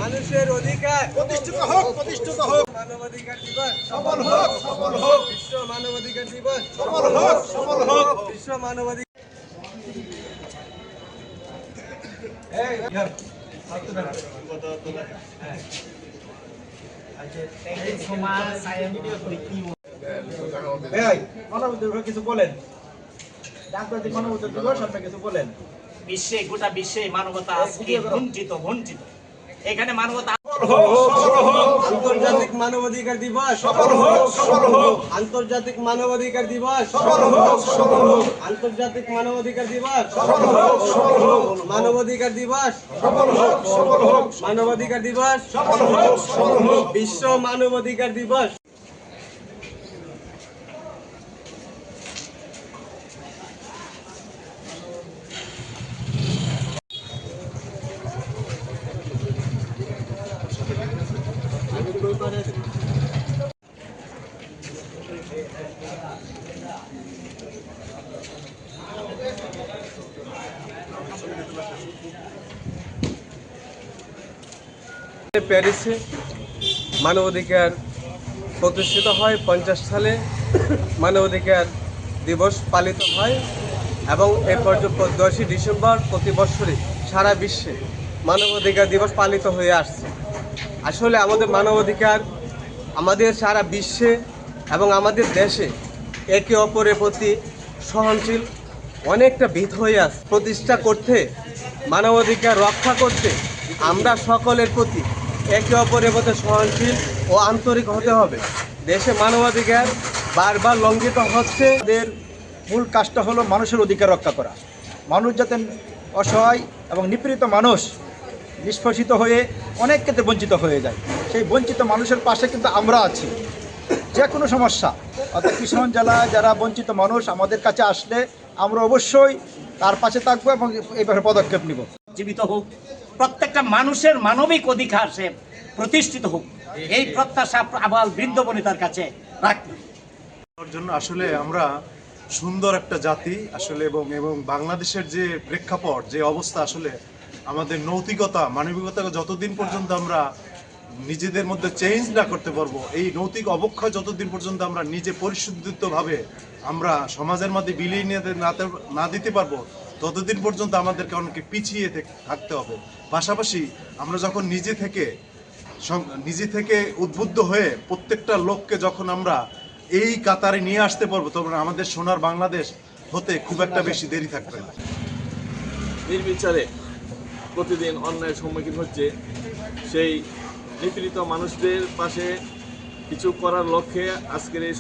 মানুষের অধিকার প্রতিষ্ঠিত হোক, প্রতিষ্ঠিত হোক। মানবাধিকার দিবস সফল হোক, সফল হোক। বিশ্ব মানবাধিকার দিবস সফল হোক, সফল হোক। বিশ্ব মানবাধিকার কিছু বলেন, আন্তর্জাতিক মানবাধিকার দিবস আপনি কিছু বলেন। বিশ্বে গোটা বিশ্বে মানবতা আজকে বঞ্চিত। এখানে মানবতা আন্তর্জাতিক মানবাধিকার দিবস সফল হোক, সফল হোক। আন্তর্জাতিক মানবাধিকার দিবস সফল হোক, সফল হোক। আন্তর্জাতিক মানবাধিকার দিবস সফল হোক, সফল হোক। মানবাধিকার দিবস সফল হোক, সফল হোক। মানবাধিকার দিবস সফল হোক, সফল হোক। বিশ্ব মানবাধিকার দিবস প্যারিসে মানবাধিকার প্রতিষ্ঠিত হয় 50 সালে মানবাধিকার দিবস পালিত হয় এবং এ পর্যন্ত 10 ডিসেম্বর প্রতি বছরই সারা বিশ্বে মানবাধিকার দিবস পালিত হয়ে আসছে। আসলে আমাদের মানবাধিকার আমাদের সারা বিশ্বে এবং আমাদের দেশে একে অপরের প্রতি সহনশীল অনেকটা ভীত হয়ে আছে। প্রতিষ্ঠা করতে মানবাধিকার রক্ষা করতে আমরা সকলের প্রতি একে অপরের প্রতি সহনশীল ও আন্তরিক হতে হবে। দেশে মানবাধিকার বারবার লঙ্ঘিত হচ্ছে। আমাদের মূল কাজটা হলো মানুষের অধিকার রক্ষা করা। মানুষ যাতে অসহায় এবং নিপীড়িত মানুষ নিষ্পেষিত হয়ে অনেক ক্ষেত্রে বঞ্চিত হয়ে যায়, সেই বঞ্চিত মানুষের পাশে কিন্তু আমরা আছি। যে কোনো সমস্যা অর্থাৎ কিশোরগঞ্জ জেলায় যারা বঞ্চিত মানুষ আমাদের কাছে আসলে আমরা অবশ্যই তার পাশে থাকবো এবং এই ব্যাপারে পদক্ষেপ নিব। জীবিত হোক, প্রত্যেকটা মানুষের মানবিক অধিকার সে প্রতিষ্ঠিত হোক, এই প্রত্যাশা আবাল বৃদ্ধ বনিতার কাছে রাখতে জন্য আসলে আমরা সুন্দর একটা জাতি আসলে এবং বাংলাদেশের যে প্রেক্ষাপট, যে অবস্থা, আসলে আমাদের নৈতিকতা মানবিকতা যতদিন পর্যন্ত আমরা নিজেদের মধ্যে চেঞ্জ না করতে পারবো, এই নৈতিক অবক্ষয় যতদিন পর্যন্ত আমরা নিজে পরিশুদ্ধভাবে আমরা সমাজের মধ্যে বিলিয়ে না দিতে পারবো, ততদিন পর্যন্ত আমাদেরকে অনেক পিছিয়ে থাকতে হবে। পাশাপাশি আমরা যখন নিজে থেকে উদ্বুদ্ধ হয়ে প্রত্যেকটা লোককে যখন আমরা এই কাতারে নিয়ে আসতে পারবো, তখন আমাদের সোনার বাংলাদেশ হতে খুব একটা বেশি দেরি থাকবে না। নির্বিচারে প্রতিদিন অন্যায়ের সম্মুখীন হচ্ছে, সেই নিপীড়িত মানুষদের পাশে কিছু করার লক্ষ্যে আজকের এই